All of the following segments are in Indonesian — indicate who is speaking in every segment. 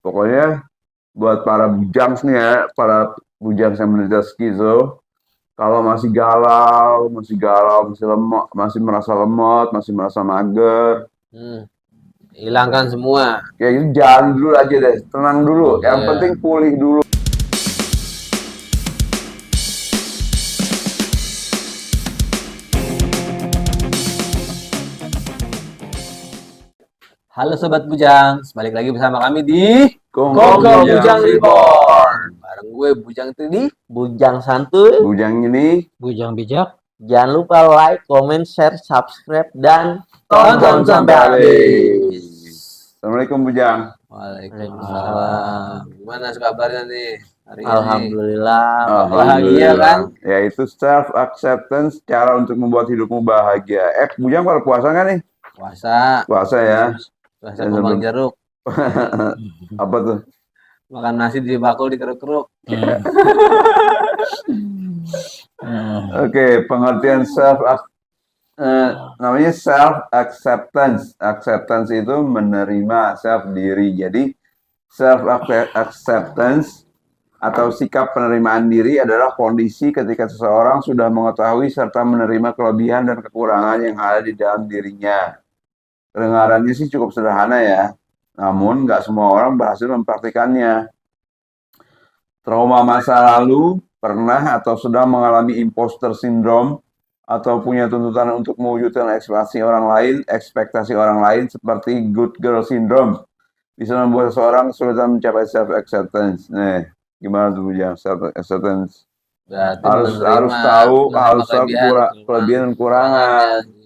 Speaker 1: Pokoknya buat para bujangs nih ya, para bujangs yang menderita skizo, kalau masih lemot, masih merasa lemot, masih merasa mager,
Speaker 2: Hilangkan semua.
Speaker 1: kayak gitu jalan dulu aja deh, tenang dulu. Yang penting pulih dulu.
Speaker 2: Halo Sobat Bujang, balik lagi bersama kami di
Speaker 1: Kongko
Speaker 2: Bujang Reborn. Bareng gue Bujang 3D,
Speaker 3: Bujang santuy,
Speaker 1: Bujang ini
Speaker 4: Bujang bijak.
Speaker 3: jangan lupa like, comment, share, subscribe, dan
Speaker 1: tonton sampai habis. Assalamualaikum Bujang.
Speaker 2: Waalaikumsalam. Gimana kabarnya nih hari ini?
Speaker 3: Alhamdulillah.
Speaker 2: Bahagia kan?
Speaker 1: Yaitu self acceptance, cara untuk membuat hidupmu bahagia. Bujang pada puasa nggak nih? Puasa ya.
Speaker 2: Puasa kembang jeruk.
Speaker 1: Apa tuh?
Speaker 2: Makan nasi di bakul dikeruk-keruk.
Speaker 1: Oke, pengertian namanya self acceptance. Acceptance itu menerima self diri. Jadi self acceptance atau sikap penerimaan diri adalah kondisi ketika seseorang sudah mengetahui serta menerima kelebihan dan kekurangan yang ada di dalam dirinya. Kedengarannya sih cukup sederhana ya, namun nggak semua orang berhasil mempraktikannya. Trauma masa lalu, pernah atau sedang mengalami imposter syndrome, atau punya tuntutan untuk mewujudkan ekspektasi orang lain seperti good girl syndrome, bisa membuat seseorang kesulitan mencapai self acceptance. Nih, gimana tuh Bujang self acceptance? Harus tahu kelebihan dan kekurangan.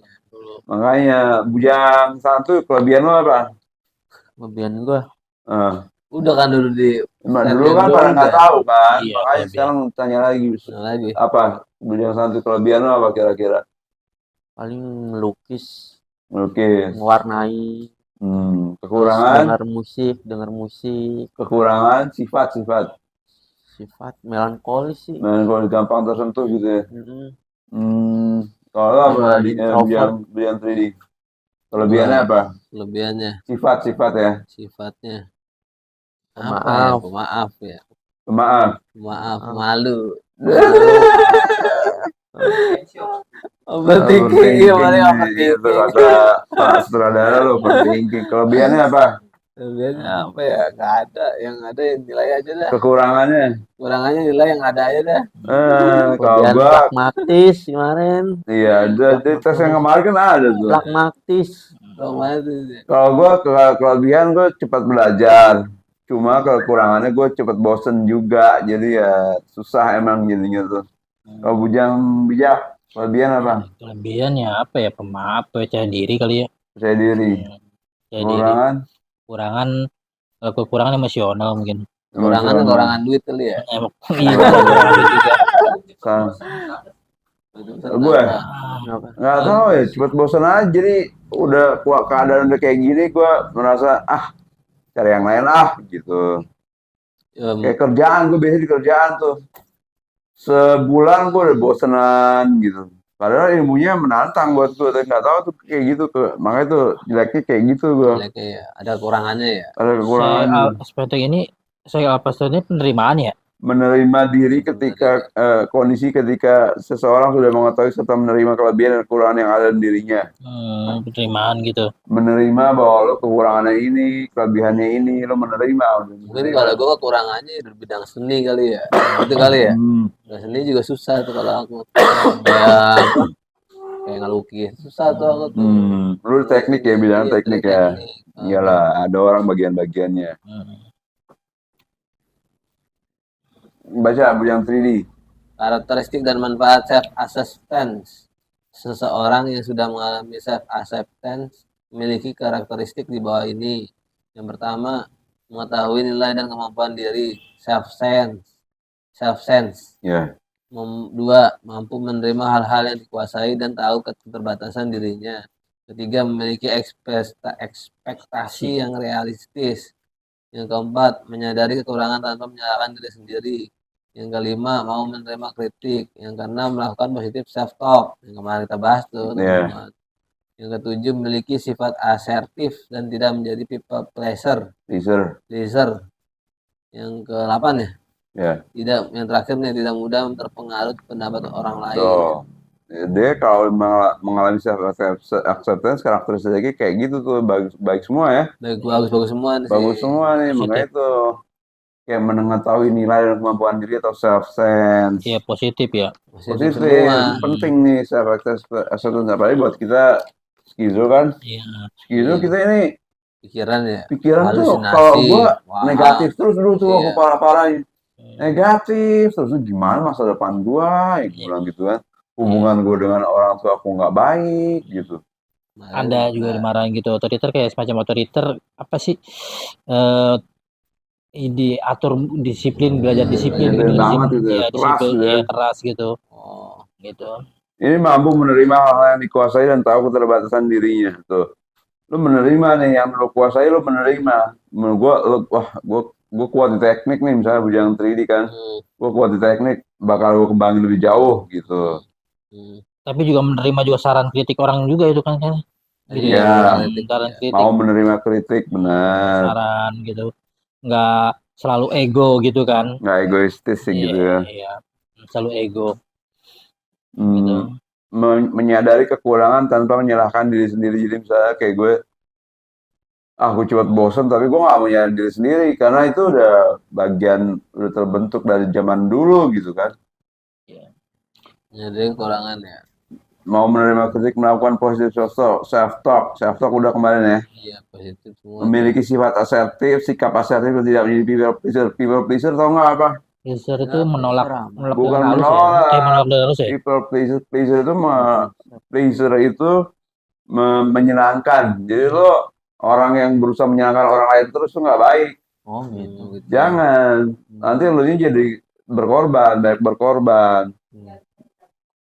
Speaker 1: Makanya Bujang satu kelebihan lo apa?
Speaker 3: Kelebihan gua.
Speaker 2: Udah kan dulu
Speaker 1: Dulu kan pada nggak tahu kan,
Speaker 4: Iya,
Speaker 1: makanya sekarang tanya lagi. Apa Bujang satu kelebihan lo apa kira-kira?
Speaker 3: Paling melukis,
Speaker 1: mewarnai.
Speaker 3: mewarnai,
Speaker 1: Kekurangan?
Speaker 3: dengar musik.
Speaker 1: Kekurangan sifat
Speaker 3: melankolis sih.
Speaker 1: melankolis, gampang tersentuh gitu ya. Kalau apa Bujang 3D? Kelebihannya apa?
Speaker 2: Kelebihannya
Speaker 1: Sifat ya.
Speaker 2: sifatnya
Speaker 3: Pemaaf.
Speaker 1: Pemaaf.
Speaker 2: Malu.
Speaker 1: Overthinking itu kata Pak sutradara lo, overthinking. Kelebihannya apa?
Speaker 2: Kelebihannya apa ya? Nggak ada. Yang ada yang nilai aja dah.
Speaker 1: Kekurangannya
Speaker 2: Nilai yang ada aja dah.
Speaker 1: kalau
Speaker 3: Kelebihan
Speaker 1: gua
Speaker 3: pragmatis kemarin.
Speaker 1: iya, di tes yang kemarin kan ada tuh.
Speaker 3: Pragmatis.
Speaker 1: Kalau gua kelebihan gua cepat belajar. Cuma kekurangannya gue cepet bosen juga, jadi ya susah emang jadinya tuh. Kalau Bujang bijak, kelebihan apa?
Speaker 4: Kelebihannya apa ya? Pemaaf, percaya diri kali ya.
Speaker 1: Percaya diri.
Speaker 4: Kekurangan emosional mungkin.
Speaker 2: Kekurangan duit kali ya.
Speaker 4: Iya, kekurangan duit juga.
Speaker 1: Gue nggak tahu ya, cepet bosen aja. Jadi udah keadaan udah kayak gini, gue merasa cari yang lain gitu. Kayak kerjaan, gue biasanya di kerjaan tuh sebulan gue udah bosenan gitu. Padahal ilmunya menantang buat gue, tapi nggak tahu tuh kayak gitu makanya tuh jeleknya kayak gitu gue.
Speaker 2: Ada kekurangannya ya.
Speaker 1: Ada kekurangannya.
Speaker 4: Aspek ini saya penerimaan ya.
Speaker 1: Menerima diri ketika kondisi ketika seseorang sudah mengetahui serta menerima kelebihan dan kekurangan yang ada di dirinya.
Speaker 4: Penerimaan gitu.
Speaker 1: Menerima bahwa lo kekurangannya ini, kelebihannya ini, lo menerima.
Speaker 2: Mungkin kalau gue kekurangannya di bidang seni kali ya. Itu kali ya. Seni juga susah tuh kalau aku. Kayak ngelukis susah tuh aku tuh.
Speaker 1: Lu teknik ya, bidang teknik ya. Iyalah, ada orang bagian-bagiannya. Baca Bujang 3D.
Speaker 2: Karakteristik dan manfaat self acceptance. Seseorang yang sudah mengalami self acceptance memiliki karakteristik di bawah ini. Yang pertama, mengetahui nilai dan kemampuan diri, self sense. Dua, mampu menerima hal-hal yang dikuasai dan tahu keterbatasan dirinya. Ketiga, memiliki ekspektasi yang realistis. Yang keempat, menyadari kekurangan tanpa menyalahkan diri sendiri. Yang kelima, mau menerima kritik. Yang keenam, melakukan positive self-talk. Yang kemarin kita bahas tuh, teman-teman. Yang ketujuh, memiliki sifat asertif dan tidak menjadi people pleaser. Yang ke-8 ya.
Speaker 1: Ya.
Speaker 2: Yang terakhir nih, tidak mudah terpengaruh pendapat orang lain.
Speaker 1: Tuh. Dia kalau mengalami self acceptance karakteristiknya kayak gitu tuh, baik semua ya.
Speaker 2: Bagus semua nih
Speaker 1: Bagus
Speaker 2: sih.
Speaker 1: semua nih,
Speaker 4: Positif.
Speaker 1: makanya tuh kayak mengetahui nilai dan kemampuan diri atau self sense.
Speaker 4: Iya positif ya.
Speaker 2: Positif
Speaker 1: Positif,
Speaker 2: semua.
Speaker 1: penting nih self acceptance, apalagi buat kita skizo kan.
Speaker 4: Iya.
Speaker 1: Skizo
Speaker 2: Iya.
Speaker 1: kita ini
Speaker 2: Pikiran ya.
Speaker 1: pikiran tuh
Speaker 2: Halusinasi.
Speaker 1: kalau gua
Speaker 2: Wah.
Speaker 1: negatif terus dulu tuh aku
Speaker 2: Iya.
Speaker 1: parah-parahin. Negatif terus gimana masa depan gua, ya gua bilang gitu kan. Hubungan gua dengan orang tua aku nggak baik gitu.
Speaker 4: Ada juga dimarahin gitu otoriter, kayak semacam otoriter apa sih, eh diatur disiplin, belajar disiplin gitu,
Speaker 1: Banget gitu ya,
Speaker 4: ya
Speaker 1: keras
Speaker 4: disiplin,
Speaker 1: gitu ya.
Speaker 4: ya keras gitu,
Speaker 2: Oh.
Speaker 4: gitu.
Speaker 1: Ini mampu menerima hal-hal yang dikuasai dan tahu keterbatasan dirinya tuh. Lu menerima nih yang lu kuasai, lu menerima. Menurut gua kuat di teknik nih, misalnya bujang 3D kan. Gua kuat di teknik, bakal gua kembangin lebih jauh gitu.
Speaker 4: Tapi juga menerima juga saran kritik orang juga itu kan gitu
Speaker 1: Iya.
Speaker 4: saran kritik,
Speaker 1: Mau menerima kritik, benar.
Speaker 4: saran gitu, nggak selalu ego gitu kan.
Speaker 1: Nggak egoistis sih gitu ya.
Speaker 4: Iya, selalu ego
Speaker 1: Hmm,
Speaker 4: gitu.
Speaker 1: menyadari kekurangan tanpa menyalahkan diri sendiri. Jadi misalnya kayak gue, aku cepat bosan, tapi gue nggak menyadari diri sendiri karena itu udah terbentuk dari zaman dulu gitu kan.
Speaker 2: Jadi kekurangan ya.
Speaker 1: Mau menerima kritik, melakukan positive self talk udah kemarin ya.
Speaker 2: Iya, positif semua.
Speaker 1: Memiliki sifat asertif, sikap asertif dan tidak menjadi people pleaser, tau nggak apa?
Speaker 4: Pleaser itu menolak
Speaker 1: Bukan
Speaker 4: dengan halus
Speaker 1: menolak.
Speaker 4: ya. Menolak dengan halus ya.
Speaker 1: People pleaser itu menyenangkan. Jadi lo orang yang berusaha menyenangkan orang lain terus tuh nggak baik.
Speaker 3: Oh gitu.
Speaker 1: Jangan. Nanti lo jadi banyak berkorban.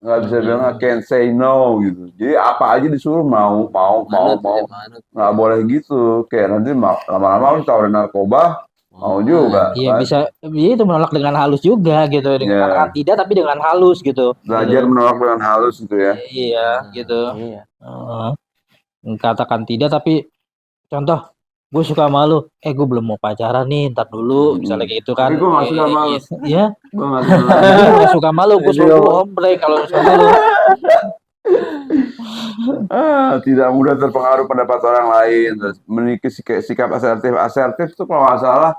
Speaker 1: Nggak bisa bilang I can't say no gitu. Jadi apa aja disuruh mau. Nggak boleh gitu. Kayak nanti lama-lama lu tawarin narkoba, mau juga.
Speaker 4: Iya
Speaker 1: kan?
Speaker 4: bisa, ya itu menolak dengan halus juga gitu, dengan katakan tidak tapi dengan halus gitu.
Speaker 1: Belajar
Speaker 4: gitu.
Speaker 1: menolak dengan halus gitu ya.
Speaker 4: Iya gitu.
Speaker 3: Iya.
Speaker 4: Katakan tidak tapi contoh, gue suka sama lu, gue belum mau pacaran nih, ntar dulu, misalnya kayak gitu kan.
Speaker 1: Tapi gue nggak suka sama lu.
Speaker 4: Iya.
Speaker 1: Gue nggak suka.
Speaker 4: Gue nggak suka sama lu, gue suka ombre kalau sama lu.
Speaker 1: Tidak mudah terpengaruh pendapat orang lain. Terus memiliki sikap asertif. Asertif itu kalau nggak salah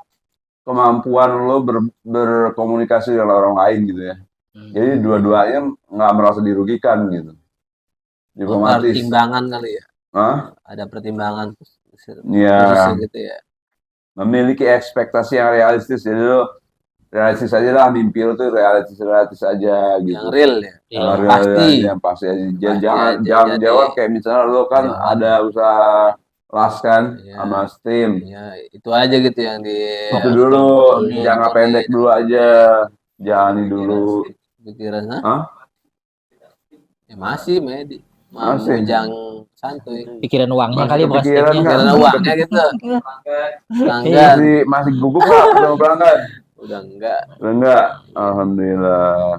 Speaker 1: kemampuan lo berkomunikasi dengan orang lain gitu ya. Jadi dua-duanya nggak merasa dirugikan gitu. Diplomatis.
Speaker 2: Pertimbangan kali ya.
Speaker 1: Hah?
Speaker 2: Ada pertimbangan.
Speaker 1: Iya.
Speaker 2: Gitu ya.
Speaker 1: Memiliki ekspektasi yang realistis. Jadi lo realistis aja lah, mimpi lo tuh realistis aja gitu.
Speaker 2: Yang real ya.
Speaker 1: Yang real,
Speaker 2: pasti.
Speaker 1: yang pasti aja. Jangan jawab kayak misalnya lo kan ada usaha las kan sama Steam.
Speaker 2: Ya, itu aja gitu yang
Speaker 1: Itu dulu, jangka pendek dulu aja. Jalani dulu.
Speaker 2: Pikiran,
Speaker 1: Hah?
Speaker 2: Ya masih, Medi.
Speaker 1: Masih.
Speaker 2: Bujang santuy.
Speaker 4: Pikiran uangnya
Speaker 1: Masih
Speaker 4: kali bukan
Speaker 1: kepikiran
Speaker 4: steaknya.
Speaker 1: kan?
Speaker 2: Pikiran uangnya gitu. Pelanggan.
Speaker 1: Masih gugup nggak sama pelanggan?
Speaker 2: Udah enggak.
Speaker 1: Udah enggak? Alhamdulillah.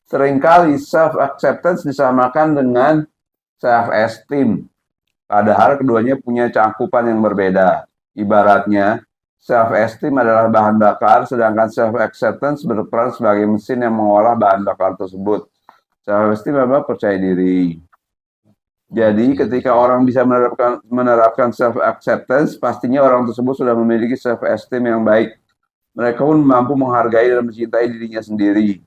Speaker 1: Seringkali self acceptance disamakan dengan self esteem. Padahal keduanya punya cakupan yang berbeda. Ibaratnya, self esteem adalah bahan bakar, sedangkan self acceptance berperan sebagai mesin yang mengolah bahan bakar tersebut. Self esteem adalah percaya diri. Jadi ketika orang bisa menerapkan self acceptance, pastinya orang tersebut sudah memiliki self esteem yang baik. Mereka pun mampu menghargai dan mencintai dirinya sendiri.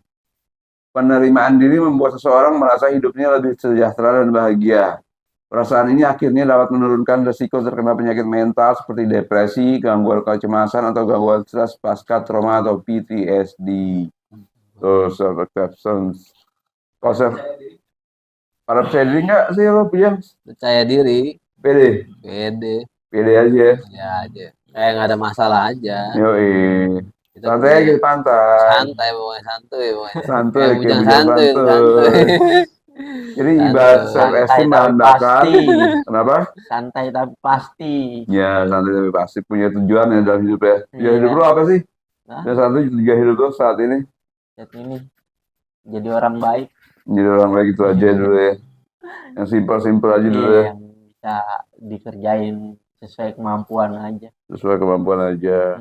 Speaker 1: Penerimaan diri membuat seseorang merasa hidupnya lebih sejahtera dan bahagia. Perasaan ini akhirnya dapat menurunkan risiko terkena penyakit mental seperti depresi, gangguan kecemasan, atau gangguan stres pasca trauma atau PTSD. So, self acceptance. Pada percaya diri nggak sih lo, Bujang?
Speaker 2: Percaya diri.
Speaker 1: Pede aja.
Speaker 2: Ya aja. Kayak nggak ada masalah aja.
Speaker 1: Yoi. Santai aja di pantai.
Speaker 2: Santai pokoknya, santuy.
Speaker 1: Santuy,
Speaker 2: Kayak bujang santuy.
Speaker 1: Jadi ibarat self esteem bahan bakar. Kenapa?
Speaker 3: Santai tapi pasti.
Speaker 1: Ya, santai tapi pasti punya tujuan ya dalam hidup ya. Tujuan hidup lo apa sih? Yang satu tujuan hidup lo saat ini?
Speaker 3: Saat ini jadi orang baik.
Speaker 1: Jadi orang baik itu aja dulu ya. Yang simpel aja dulu ya.
Speaker 3: Yang bisa dikerjain sesuai kemampuan aja.
Speaker 1: Sesuai kemampuan aja.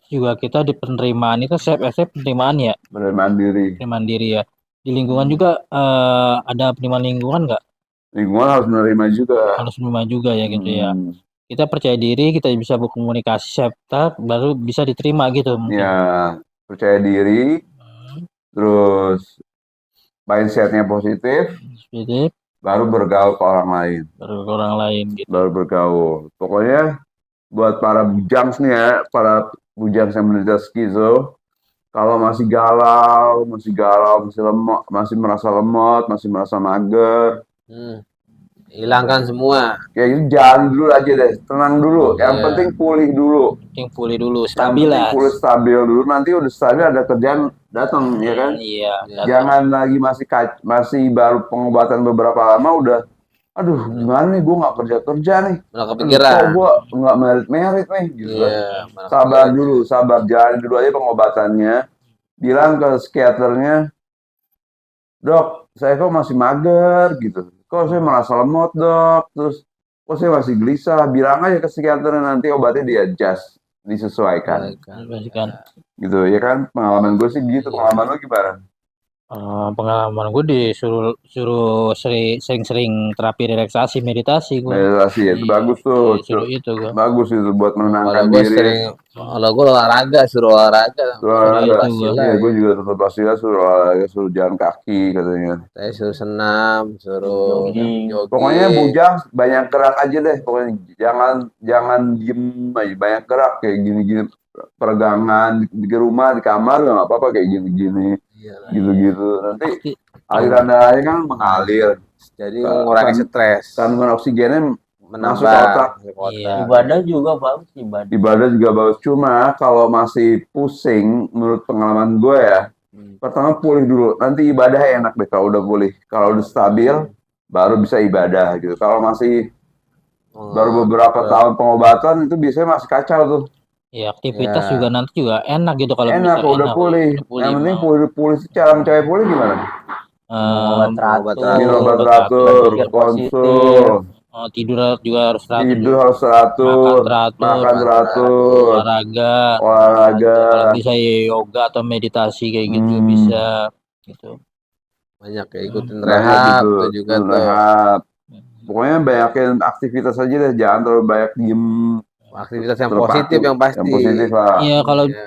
Speaker 4: juga kita di penerimaan itu self penerimaan ya,
Speaker 1: penerimaan diri.
Speaker 4: penerimaan diri ya. Di lingkungan juga ada penerimaan lingkungan nggak?
Speaker 1: Lingkungan harus menerima juga.
Speaker 4: Harus menerima juga ya gitu ya.
Speaker 1: Hmm,
Speaker 4: Kita percaya diri, kita bisa berkomunikasi, self baru bisa diterima gitu mungkin.
Speaker 1: ya, percaya diri,
Speaker 4: Hmm,
Speaker 1: terus mindsetnya positif,
Speaker 4: Positif,
Speaker 1: baru bergaul ke orang lain.
Speaker 4: baru ke orang lain gitu.
Speaker 1: Baru bergaul. Pokoknya buat para bujangs nih ya, para bujangs yang menderita skizo, kalau masih galau, masih lemot, masih merasa lemot, masih merasa mager,
Speaker 2: Hilangkan semua.
Speaker 1: kayak gitu jalan dulu aja deh, tenang dulu. Yang
Speaker 2: Iya.
Speaker 1: penting pulih dulu.
Speaker 4: Penting pulih dulu,
Speaker 1: Yang
Speaker 4: stabil
Speaker 1: penting
Speaker 4: lah.
Speaker 1: pulih stabil dulu. Nanti udah stabil ada kerjaan datang, ya kan?
Speaker 4: Iya, datang.
Speaker 1: Jangan lagi masih baru pengobatan beberapa lama udah, aduh gimana nih gue nggak kerja nih.
Speaker 2: Malah kepikiran.
Speaker 1: Kok gue nggak merit nih gitu kan.
Speaker 2: Iya, malah
Speaker 1: Sabar
Speaker 2: kepikiran.
Speaker 1: dulu, sabar, jalanin dulu aja pengobatannya. Bilang ke psikiaternya, dok, saya kok masih mager gitu. Kok saya merasa lemot dok, terus kok saya masih gelisah. Bilang aja ke psikiaternya, nanti obatnya di-adjust, disesuaikan.
Speaker 4: Kan.
Speaker 1: Gitu ya kan, pengalaman gue sih gitu. Pengalaman lo gimana?
Speaker 4: Pengalaman gue suruh sering-sering terapi relaksasi, meditasi gue.
Speaker 1: Meditasi ya, itu bagus tuh.
Speaker 4: Suruh itu gue.
Speaker 1: Bagus itu buat
Speaker 2: Kalau
Speaker 1: menenangkan
Speaker 2: gue
Speaker 1: diri.
Speaker 2: sering, kalau gue olahraga, suruh olahraga.
Speaker 1: Suruh olahraga.
Speaker 4: itu,
Speaker 1: Iya, gue juga tetap pastilah suruh olahraga, suruh jalan kaki katanya.
Speaker 2: Saya suruh senam, suruh
Speaker 3: Jogging.
Speaker 2: jogging.
Speaker 1: Pokoknya bujang banyak gerak aja deh. Pokoknya jangan diem aja, banyak gerak kayak gini-gini, peregangan di rumah, di kamar nggak apa-apa kayak gini-gini,
Speaker 2: Iyalah.
Speaker 1: gitu-gitu. Nanti aliran darahnya kan mengalir,
Speaker 2: Jadi mengurangi stres,
Speaker 1: kandungan oksigennya masuk ke
Speaker 2: menambah
Speaker 1: otak.
Speaker 4: Iya.
Speaker 3: Ibadah juga bagus ibadah.
Speaker 1: Ibadah juga bagus. Cuma kalau masih pusing, menurut pengalaman gue ya, pertama pulih dulu. Nanti ibadah enak deh kalau udah pulih. Kalau udah stabil, baru bisa ibadah gitu. Kalau masih baru beberapa tahun pengobatan itu biasanya masih kacau tuh.
Speaker 4: Ya, aktivitas
Speaker 2: Ya.
Speaker 4: juga nanti juga enak gitu kalau
Speaker 1: Enak
Speaker 4: bisa
Speaker 1: kalau udah pulih. Yang penting pulih. Cara mencari pulih gimana?
Speaker 3: Obat teratur.
Speaker 1: Minum obat
Speaker 4: obat
Speaker 1: teratur,
Speaker 3: berpikir
Speaker 1: konsul,
Speaker 4: tidur juga harus teratur.
Speaker 1: tidur harus teratur, makan teratur,
Speaker 4: Olahraga.
Speaker 1: olahraga.
Speaker 4: Kalau bisa yoga atau meditasi kayak gitu bisa gitu.
Speaker 2: banyak ya, ikutin
Speaker 1: Banyak
Speaker 2: rehab
Speaker 1: gitu,
Speaker 2: itu juga tuh.
Speaker 1: rehab. Pokoknya banyakin aktivitas aja deh, jangan terlalu banyak diem.
Speaker 2: Aktivitas yang
Speaker 1: terpaku.
Speaker 2: positif yang pasti.
Speaker 1: Yang positif lah.
Speaker 4: Iya, kalau
Speaker 2: Iya.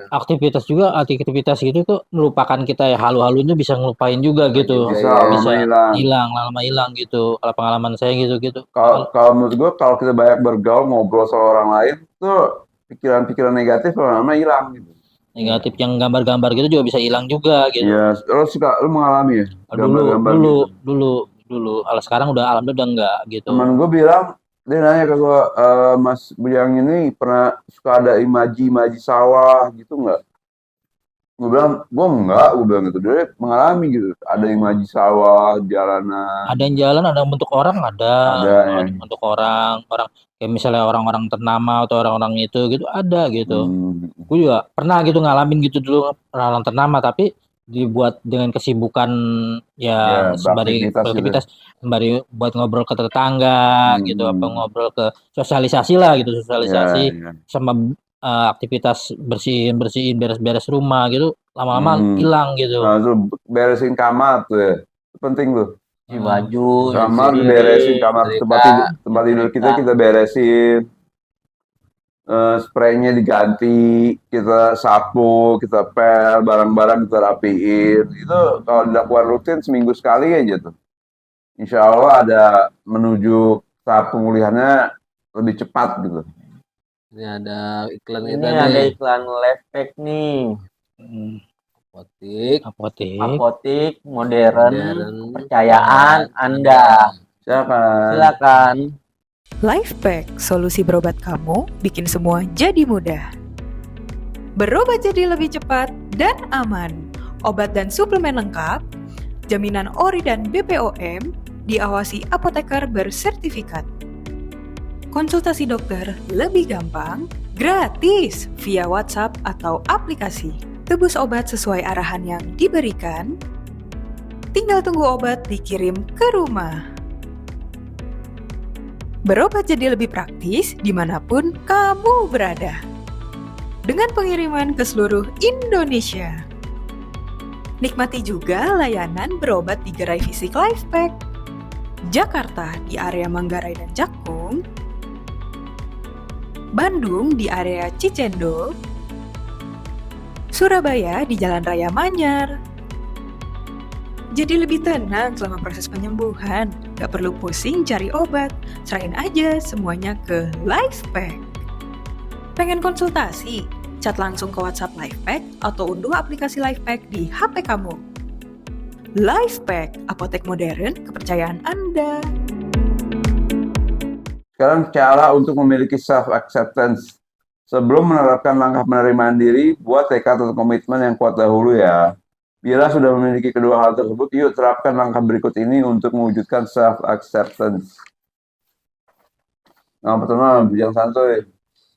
Speaker 4: aktivitas gitu tuh melupakan kita ya, halu-halunya bisa ngelupain juga gitu.
Speaker 1: Bisa
Speaker 2: Iya,
Speaker 1: lama hilang.
Speaker 4: lama hilang gitu. Kalau pengalaman saya gitu.
Speaker 1: Kalau menurut gue kalau kita banyak bergaul ngobrol sama orang lain tuh pikiran-pikiran negatif lama-lama hilang gitu.
Speaker 4: Negatif yang gambar-gambar gitu juga bisa hilang juga gitu.
Speaker 1: Iya, lu mengalami ya gambar-gambar gitu.
Speaker 4: Dulu. Kalau sekarang alhamdulillah udah enggak gitu.
Speaker 1: Temen gue bilang, dia nanya ke gue, Mas Bujang ini pernah suka ada imaji sawah gitu nggak? Gue bilang gitu. Dia mengalami gitu. Ada imaji sawah, jalanan.
Speaker 4: Ada yang jalan, ada yang bentuk orang, ada
Speaker 1: ya.
Speaker 4: yang bentuk orang kayak misalnya orang-orang ternama atau orang-orang itu gitu ada gitu. Gue juga pernah gitu ngalamin gitu dulu orang ternama, tapi dibuat dengan kesibukan ya sembari beraktivitas, sembari buat ngobrol ke tetangga gitu, apa ngobrol ke sosialisasi sama aktivitas bersihin beres-beres rumah gitu, lama-lama hilang gitu.
Speaker 1: Nah, itu beresin kamar tuh ya. Itu penting tuh.
Speaker 3: Cuci baju,
Speaker 1: Kamar beresin, kamar tempat tidur kita beresin. Spraynya diganti, kita sapu, kita pel, barang-barang kita rapiin. Itu kalau dilakukan rutin seminggu sekali aja tuh. Insya Allah ada menuju tahap pemulihannya lebih cepat gitu.
Speaker 2: Ini ada iklan kita
Speaker 3: Ini
Speaker 2: nih.
Speaker 3: ada iklan Lifepack nih. Apotik modern. Kepercayaan Anda. Silakan.
Speaker 5: Lifepack, solusi berobat kamu, bikin semua jadi mudah. Berobat jadi lebih cepat dan aman. Obat dan suplemen lengkap, jaminan ORI dan BPOM, diawasi apoteker bersertifikat. Konsultasi dokter lebih gampang, gratis via WhatsApp atau aplikasi. Tebus obat sesuai arahan yang diberikan. Tinggal tunggu obat dikirim ke rumah. Berobat jadi lebih praktis dimanapun kamu berada. dengan pengiriman ke seluruh Indonesia. Nikmati juga layanan berobat di Gerai Fisik Lifepack. Jakarta di area Manggarai dan Cakung, Bandung di area Cicendo, Surabaya di Jalan Raya Manyar. Jadi lebih tenang selama proses penyembuhan, gak perlu pusing cari obat, serahin aja semuanya ke Lifepack. Pengen konsultasi? Chat langsung ke WhatsApp Lifepack atau unduh aplikasi Lifepack di HP kamu. Lifepack, apotek modern kepercayaan Anda.
Speaker 1: Sekarang cara untuk memiliki self-acceptance. Sebelum menerapkan langkah penerimaan diri, buat tekad atau komitmen yang kuat dahulu ya. Bila sudah memiliki kedua hal tersebut, yuk terapkan langkah berikut ini untuk mewujudkan self-acceptance. Yang pertama, Bujang Santuy.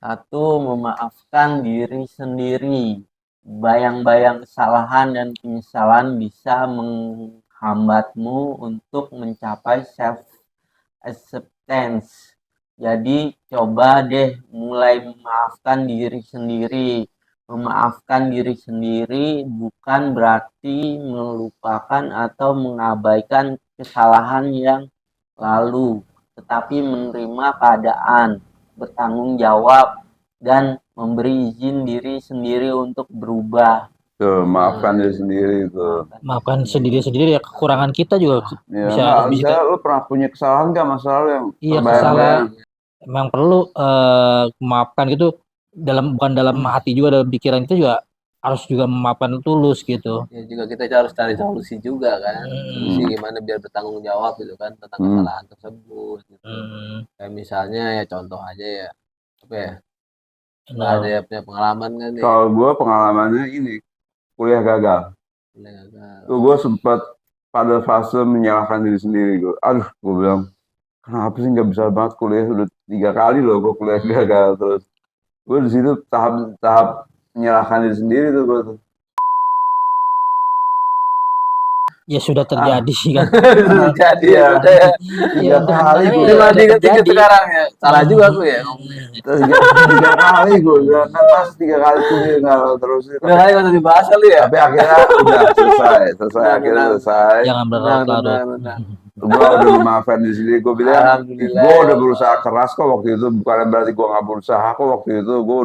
Speaker 3: 1. Memaafkan diri sendiri. Bayang-bayang kesalahan dan penyesalan bisa menghambatmu untuk mencapai self-acceptance. Jadi coba deh mulai memaafkan diri sendiri. Memaafkan diri sendiri bukan berarti melupakan atau mengabaikan kesalahan yang lalu, tetapi menerima keadaan, bertanggung jawab, dan memberi izin diri sendiri untuk berubah.
Speaker 1: Tuh, maafkan diri sendiri tuh.
Speaker 4: Maafkan sendiri-sendiri ya, kekurangan kita juga
Speaker 1: Ya,
Speaker 4: bisa
Speaker 1: misalnya lu pernah punya kesalahan nggak, masa lalu yang
Speaker 4: Iya,
Speaker 1: terbayang-bayang?
Speaker 4: memang perlu memaafkan gitu, bukan dalam hati juga, dalam pikiran kita juga harus juga memaafkan tulus gitu.
Speaker 2: Ya juga kita harus cari solusi juga kan. Solusi gimana biar bertanggung jawab gitu kan tentang kesalahan tersebut gitu. Kayak misalnya ya contoh aja ya. Apa ya? Nggak ada ya punya pengalaman kan nih.
Speaker 1: Kalau gue pengalamannya ini, kuliah gagal.
Speaker 2: Boleh gagal.
Speaker 1: Tuh gue sempat pada fase menyalahkan diri sendiri. Gue bilang, kenapa sih nggak bisa banget kuliah, udah 3 kali loh gue kuliah gagal terus. Gue di situ tahap menyalahkan diri sendiri tuh gue tuh.
Speaker 4: Ya sudah terjadi sih kan.
Speaker 2: Jadi
Speaker 1: Iya.
Speaker 2: ya udah ya.
Speaker 1: 3 kali gue.
Speaker 2: Cuma
Speaker 4: udah
Speaker 2: diinget
Speaker 4: terjadi.
Speaker 2: sekarang ya. Salah juga aku ya.
Speaker 1: 3 kali gue bilang, kan pas 3 kali kuliah gagal terus.
Speaker 2: Udah kali nggak usah dibahas kali ya.
Speaker 1: Tapi akhirnya udah selesai, akhirnya selesai.
Speaker 4: Jangan berlarut-larut.
Speaker 2: Benar.
Speaker 1: Gue udah memaafkan diri sendiri. Gue bilang,
Speaker 2: Alhamdulillah.
Speaker 1: gue udah berusaha keras kok waktu itu. Bukan berarti gue nggak berusaha kok waktu itu. Gue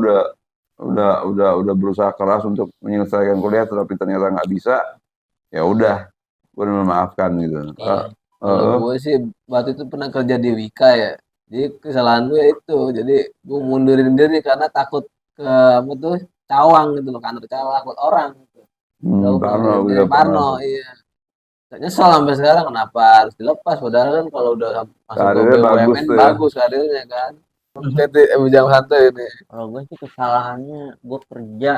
Speaker 1: udah berusaha keras untuk menyelesaikan kuliah, tapi ternyata nggak bisa. Ya udah, gue udah memaafkan gitu.
Speaker 2: Kalau gue sih waktu itu pernah kerja di Wika ya. Jadi kesalahan gue itu. Jadi gue mundurin diri karena takut ke apa tuh cawang gitu loh, kantor cawang, takut orang. Parno, iya. Nyesel sampai sekarang kenapa harus dilepas, padahal kan kalau udah masuk ke
Speaker 1: Karirnya bagus
Speaker 2: BUMN
Speaker 1: tuh ya.
Speaker 2: bagus karirnya kan. Jadi Bujang Santuy ini.
Speaker 3: Kalau gue sih kesalahannya, gue kerja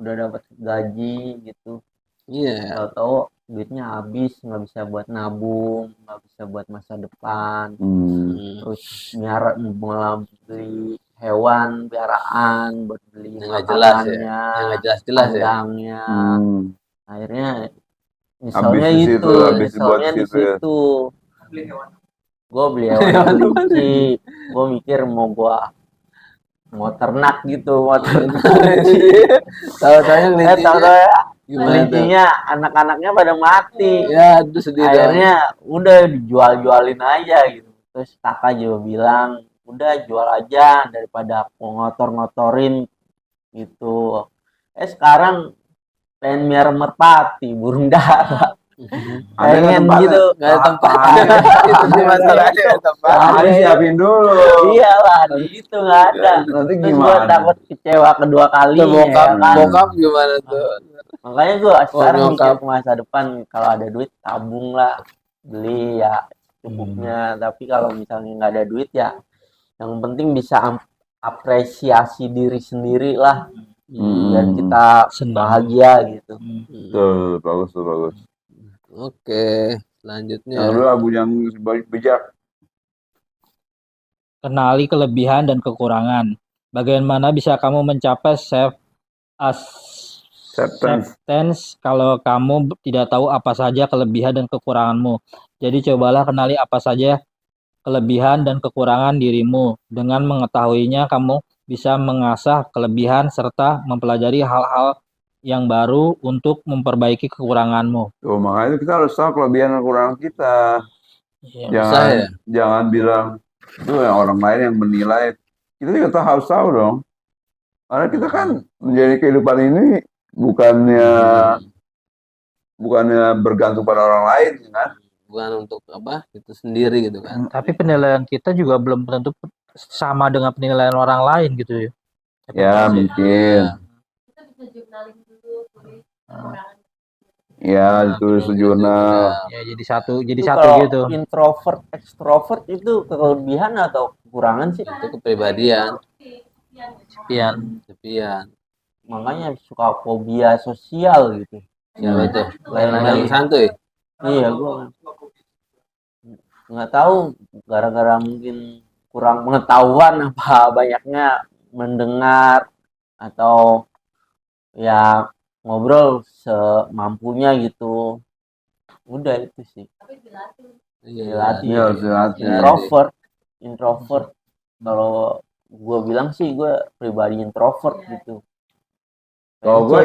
Speaker 3: udah dapat gaji gitu,
Speaker 2: Iya.
Speaker 3: tahu-tahu duitnya habis, nggak bisa buat nabung, nggak bisa buat masa depan. Terus malah beli hewan piaraan buat beli
Speaker 2: Yang nggak jelas ya.
Speaker 3: makanannya,
Speaker 2: Yang nggak jelas-jelas ya.
Speaker 3: kandangnya. Akhirnya
Speaker 1: Habis
Speaker 3: misalnya
Speaker 1: di situ,
Speaker 3: itu,
Speaker 1: habis dibuat
Speaker 3: misalnya
Speaker 1: di
Speaker 3: di
Speaker 1: situ ya.
Speaker 3: situ. Gue beli hewan kelinci, gue mikir mau ternak gitu, mau ternak.
Speaker 2: Tahu-tahu
Speaker 3: Tahu-tahu
Speaker 2: gimana tuh?
Speaker 3: kelincinya anak-anaknya pada mati.
Speaker 2: Ya itu sedih dong.
Speaker 3: Akhirnya udah dijual-jualin aja gitu. Terus kakak juga bilang, udah jual aja daripada aku ngotor-ngotorin gitu. Sekarang pengen miara merpati, burung dara. Pengen gitu,
Speaker 2: Nggak ada tempat.
Speaker 1: Itu
Speaker 2: Itu masalahnya tempat.
Speaker 1: Harus siapin dulu.
Speaker 3: Iyalah, di situ nggak ada.
Speaker 1: Nanti
Speaker 3: Terus gue
Speaker 1: gimana?
Speaker 3: takut kecewa kedua kali.
Speaker 2: Bokap gimana tuh?
Speaker 3: Makanya gue sekarang
Speaker 2: nyokap.
Speaker 3: mikir ke masa depan, kalau ada duit tabung lah, beli ya cukupnya. Tapi kalau misalnya nggak ada duit ya, yang penting bisa apresiasi diri sendiri lah, biar kita bahagia gitu.
Speaker 1: Tuh, bagus tuh, bagus.
Speaker 2: Oke, selanjutnya.
Speaker 1: Yang kedua, Bujang bijak.
Speaker 4: Kenali kelebihan dan kekurangan. Bagaimana bisa kamu mencapai self-acceptance kalau kamu tidak tahu apa saja kelebihan dan kekuranganmu? Jadi cobalah kenali apa saja kelebihan dan kekurangan dirimu. Dengan mengetahuinya, kamu bisa mengasah kelebihan serta mempelajari hal-hal yang baru untuk memperbaiki kekuranganmu.
Speaker 1: Tuh, makanya kita harus tahu kelebihan dan kekurangan kita.
Speaker 4: Iya.
Speaker 2: Susah ya.
Speaker 1: Jangan bilang itu yang orang lain yang menilai. Kita juga harus tahu dong. Karena kita kan menjadi kehidupan ini bukannya bergantung pada orang lain, kan?
Speaker 2: Bukan untuk apa itu sendiri gitu kan.
Speaker 4: Tapi penilaian kita juga belum tentu sama dengan penilaian orang lain gitu ya.
Speaker 1: Ya, mungkin. Ya, ditulis di jurnal.
Speaker 4: Ya, jadi satu
Speaker 3: Itu
Speaker 4: satu
Speaker 3: kalau
Speaker 4: gitu.
Speaker 3: introvert, ekstrovert itu kelebihan atau kekurangan sih?
Speaker 2: Itu kepribadian,
Speaker 4: Sepian.
Speaker 3: Makanya suka fobia sosial gitu.
Speaker 2: siapa tuh?
Speaker 3: Lain
Speaker 2: Yang santuy.
Speaker 3: Iya, gua nggak tahu gara-gara mungkin kurang pengetahuan apa banyaknya mendengar atau ya ngobrol semampunya gitu. Udah itu sih. Dilatih.
Speaker 1: Iya, harus dilatih.
Speaker 3: Introvert. Kalau gue bilang sih gue pribadi introvert gitu.
Speaker 1: Kalau gue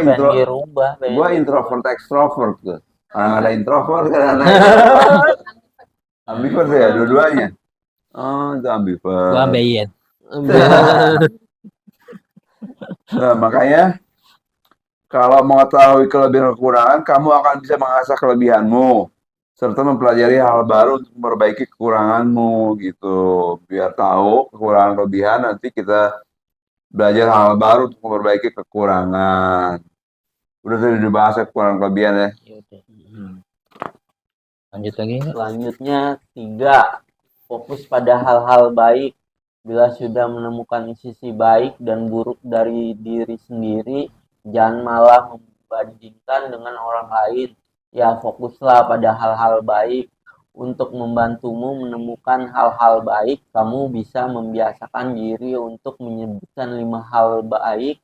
Speaker 3: Gue
Speaker 1: introvert ekstrovert tuh. Orang ada introvert kan ada ambivert ya, dua-duanya. Oh, itu ambivert.
Speaker 4: Gua ambeien.
Speaker 1: Nah, makanya kalau mengetahui kelebihan dan kekurangan, kamu akan bisa mengasah kelebihanmu serta mempelajari hal baru untuk memperbaiki kekuranganmu gitu. Biar tahu kekurangan kelebihan, nanti kita belajar hal baru untuk memperbaiki kekurangan. Udah tadi dibahas ya kekurangan kelebihan ya.
Speaker 4: Lanjut lagi nggak?
Speaker 3: Selanjutnya 3. Fokus pada hal-hal baik. Bila sudah menemukan sisi baik dan buruk dari diri sendiri, jangan malah membandingkan dengan orang lain. Ya, fokuslah pada hal-hal baik. Untuk membantumu menemukan hal-hal baik, kamu bisa membiasakan diri untuk menyebutkan 5 hal baik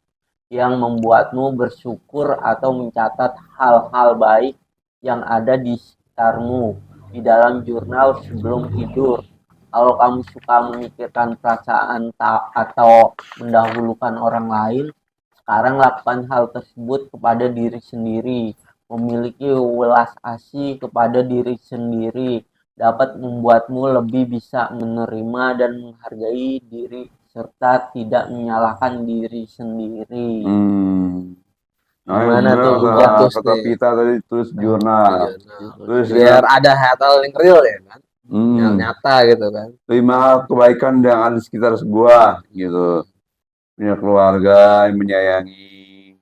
Speaker 3: yang membuatmu bersyukur atau mencatat hal-hal baik yang ada di sekitarmu di dalam jurnal sebelum tidur. Kalau kamu suka memikirkan perasaan atau mendahulukan orang lain, sekarang lakukan hal tersebut kepada diri sendiri. Memiliki welas asih kepada diri sendiri dapat membuatmu lebih bisa menerima dan menghargai diri serta tidak menyalahkan diri sendiri.
Speaker 1: Nah,
Speaker 2: Gimana
Speaker 1: bener
Speaker 2: tuh?
Speaker 1: kata Pita tadi tulis jurnal. Terus
Speaker 2: Biar ada hal yang real ya kan. Yang nyata gitu kan.
Speaker 1: 5 hal kebaikan yang ada di sekitar gua gitu. Punya keluarga yang menyayangi,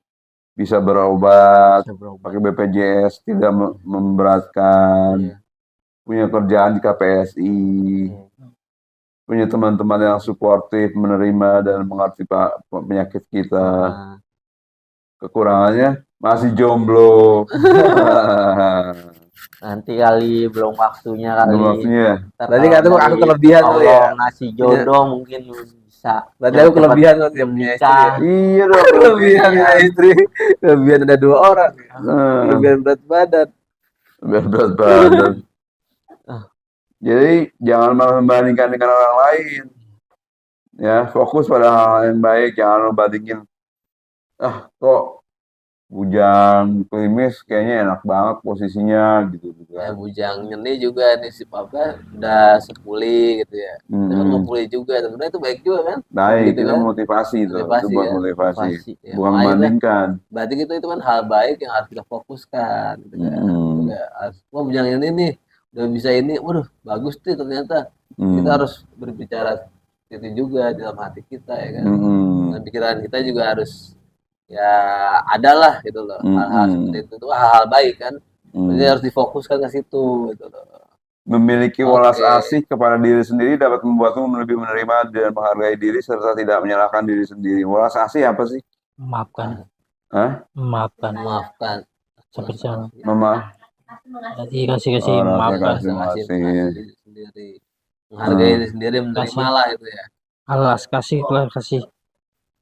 Speaker 1: bisa berobat, pakai BPJS, tidak memberatkan, punya kerjaan di KPSI, punya teman-teman yang suportif, menerima dan mengerti penyakit kita. Kekurangannya masih jomblo.
Speaker 3: Nanti kali belum waktunya kali.
Speaker 1: Belum waktunya.
Speaker 2: Tadi kata aku kelebihan tuh ya.
Speaker 3: Ngasih jodoh mungkin bisa.
Speaker 2: Berarti aku kelebihan tuh yang punya istri. Ya.
Speaker 1: Iya dong.
Speaker 2: Kelebihan punya istri. Kelebihan ada 2 orang. Kelebihan berat badan.
Speaker 1: Berat badan. Jadi jangan malah membandingkan dengan orang lain. Ya, fokus pada hal yang baik, jangan membandingin. Kok Bujang Klimis kayaknya enak banget posisinya gitu
Speaker 2: Ya, Bujang Nyeni juga nih si Papa udah sepuli gitu ya. Udah ngepuli juga, sebenarnya itu baik juga kan?
Speaker 1: Baik,
Speaker 2: gitu
Speaker 1: itu
Speaker 2: kan?
Speaker 1: motivasi itu buat
Speaker 2: ya.
Speaker 1: motivasi.
Speaker 2: Ya,
Speaker 1: Bukan
Speaker 2: makanya
Speaker 1: membandingkan.
Speaker 2: Berarti gitu itu kan hal baik yang harus kita fokuskan gitu kan. Wah, Bujang ini nih udah bisa ini, waduh bagus tuh ternyata. Kita harus berbicara itu juga dalam hati kita ya kan. Dan pikiran kita juga harus ya adalah gitu loh hal-hal seperti itu tuh hal-hal baik kan. Jadi harus difokuskan ke situ gitu loh.
Speaker 1: Memiliki welas asih kepada diri sendiri dapat membuatmu lebih menerima dan menghargai diri serta tidak menyalahkan diri sendiri. Welas asih apa sih?
Speaker 4: Memaafkan.
Speaker 2: Memaafkan.
Speaker 4: Seperti sama.
Speaker 1: Kasih
Speaker 4: maafkan.
Speaker 2: Kasih diri sendiri. Menghargai diri sendiri, menerima lah itu ya.
Speaker 4: Alas kasih.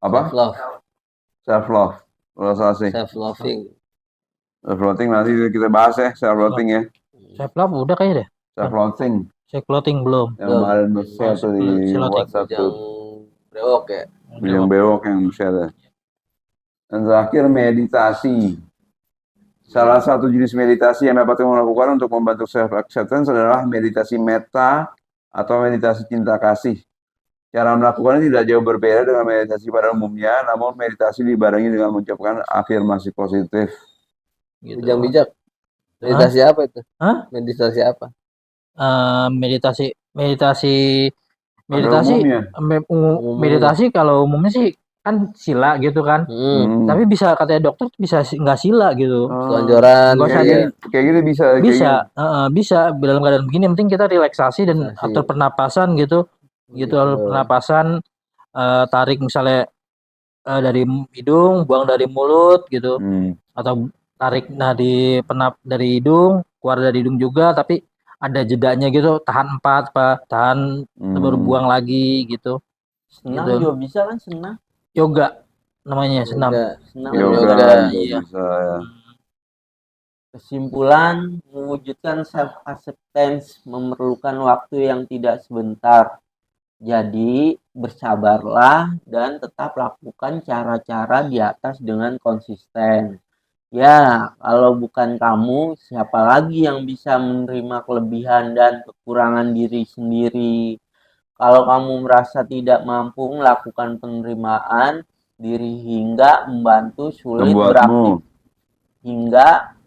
Speaker 1: Apa? Self love. Welas asih.
Speaker 2: Self loving.
Speaker 1: Self-loathing nanti kita bahas ya, self-loathing ya.
Speaker 4: Self-love udah kayaknya deh.
Speaker 1: Self-loathing.
Speaker 4: Self-loathing belum.
Speaker 1: Yang kemarin share tuh di WhatsApp tuh.
Speaker 2: Brewok ya.
Speaker 1: Bujang bewok yang ada. Dan terakhir meditasi. Salah satu jenis meditasi yang dapat kamu lakukan untuk membantu self acceptance adalah meditasi metta atau meditasi cinta kasih. Cara melakukannya tidak jauh berbeda dengan meditasi pada umumnya, namun meditasi dibarengi dengan mengucapkan afirmasi positif.
Speaker 4: Gitu.
Speaker 2: Bujang bijak. Meditasi apa itu?
Speaker 4: Hah?
Speaker 2: Meditasi apa?
Speaker 4: Meditasi
Speaker 1: Pada umumnya.
Speaker 4: meditasi kalau umumnya sih kan sila gitu kan. Tapi bisa katanya dokter bisa nggak sila gitu.
Speaker 2: Selonjoran.
Speaker 4: Nggak usah
Speaker 1: Kayak gini bisa.
Speaker 4: bisa bisa dalam keadaan begini yang penting kita relaksasi dan
Speaker 2: Relaksasi.
Speaker 4: atur pernapasan gitu atur pernapasan, tarik misalnya dari hidung buang dari mulut gitu atau tarik dari hidung keluar dari hidung juga tapi ada jedanya gitu tahan 4 tahan baru buang lagi gitu.
Speaker 3: Senam
Speaker 4: Gitu.
Speaker 3: juga bisa kan, senam.
Speaker 4: Yoga namanya senam.
Speaker 1: Yoga.
Speaker 4: Iya.
Speaker 1: Bisa, ya.
Speaker 3: Kesimpulan, mewujudkan self acceptance memerlukan waktu yang tidak sebentar. Jadi, bersabarlah dan tetap lakukan cara-cara di atas dengan konsisten. Ya, kalau bukan kamu, siapa lagi yang bisa menerima kelebihan dan kekurangan diri sendiri? Kalau kamu merasa tidak mampu melakukan penerimaan diri hingga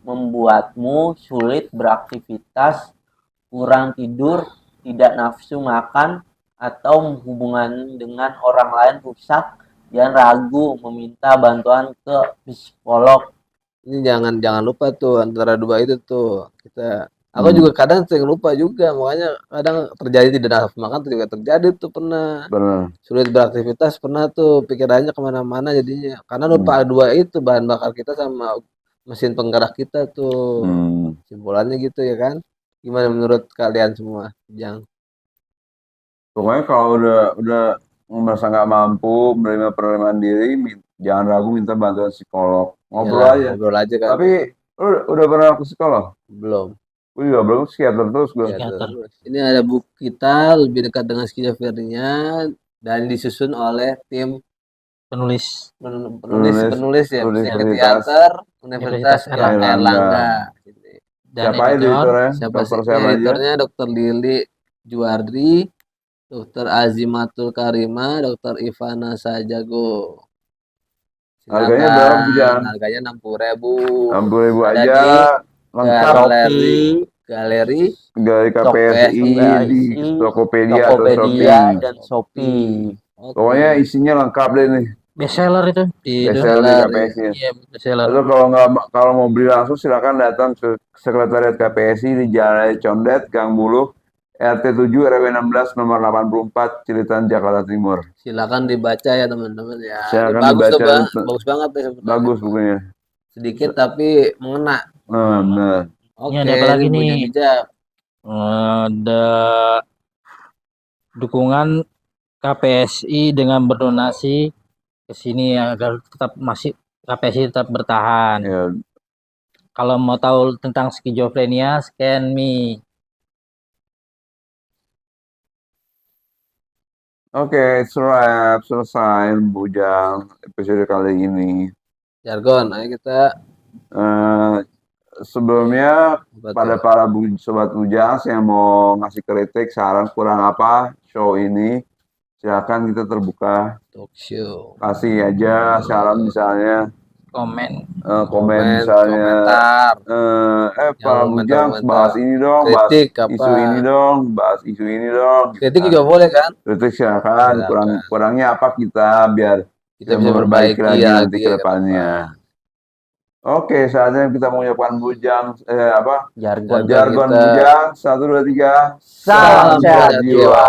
Speaker 3: membuatmu sulit beraktivitas, kurang tidur, tidak nafsu makan, atau hubungan dengan orang lain rusak, jangan ragu meminta bantuan ke psikolog.
Speaker 2: Ini jangan lupa tuh antara dua itu tuh aku juga kadang sering lupa juga, makanya kadang terjadi tidak nafsu makan tuh juga terjadi tuh pernah. Sulit beraktivitas pernah tuh, pikirannya kemana-mana jadinya karena lupa dua itu, bahan bakar kita sama mesin penggerak kita tuh. Simpulannya gitu ya kan. Gimana menurut kalian semua?
Speaker 1: Pokoknya kalau udah merasa nggak mampu menerima penerimaan diri, jangan ragu minta bantuan psikolog. Ngobrol aja kan. Tapi udah pernah ke psikolog?
Speaker 2: Belum.
Speaker 1: Iya, belum. Psikiater terus gue.
Speaker 2: Ini ada buku kita lebih dekat dengan skizofrenia dan disusun oleh tim penulis ya, psikiater Universitas Airlangga.
Speaker 1: Siapa editornya?
Speaker 2: Editornya Dr. Lili Juardri, Dr. Azimatul Karima, Dr. Ivana Sajago.
Speaker 1: Harganya berapa, Bujang?
Speaker 2: Harganya 60.000.
Speaker 1: 60.000 aja. Lengkap.
Speaker 2: Galeri
Speaker 1: KPSI di Tokopedia atau Shopee.
Speaker 3: Dan Shopee.
Speaker 1: Pokoknya isinya lengkap deh nih.
Speaker 4: Bestseller itu
Speaker 1: bestseller di KPSI.
Speaker 4: Iya, bestseller.
Speaker 1: Lalu kalau mau beli langsung silakan datang ke Sekretariat KPSI di Jalan Condet, Gang Buluh, RT 7 RW 16 nomor 84 Cilitan, Jakarta Timur.
Speaker 2: Silakan dibaca ya teman-teman ya.
Speaker 1: Silakan
Speaker 2: bagus
Speaker 1: dibaca.
Speaker 2: Bagus banget ya.
Speaker 1: Bagus bukunya.
Speaker 2: Sedikit tapi mengena.
Speaker 1: Benar.
Speaker 2: Oke,
Speaker 4: ini ada apa lagi nih?
Speaker 2: Bijak.
Speaker 4: Ada dukungan KPSI dengan berdonasi ke sini agar KPSI tetap bertahan.
Speaker 1: Ya.
Speaker 4: Kalau mau tahu tentang skizofrenia, scan me.
Speaker 1: Oke, selesai Bujang episode kali ini.
Speaker 2: Jargon, ayo kita.
Speaker 1: Sebelumnya pada para sobat Bujang yang mau ngasih kritik, saran kurang apa show ini, silakan kita terbuka.
Speaker 2: Talk show.
Speaker 1: Kasih aja saran misalnya.
Speaker 4: Komen
Speaker 1: Misalnya. Para Bujang bahas ini dong,
Speaker 2: kritik,
Speaker 1: bahas isu ini dong, bahas isu ini dong.
Speaker 2: Kritik juga boleh kan?
Speaker 1: Kritik silakan. Kurangnya apa kita biar
Speaker 2: kita bisa memperbaiki
Speaker 1: lagi nanti ke depannya. Oke, saatnya kita mengucapkan Bujang
Speaker 3: jargon
Speaker 1: Bujang 1 2 3
Speaker 3: salam sehat jiwa.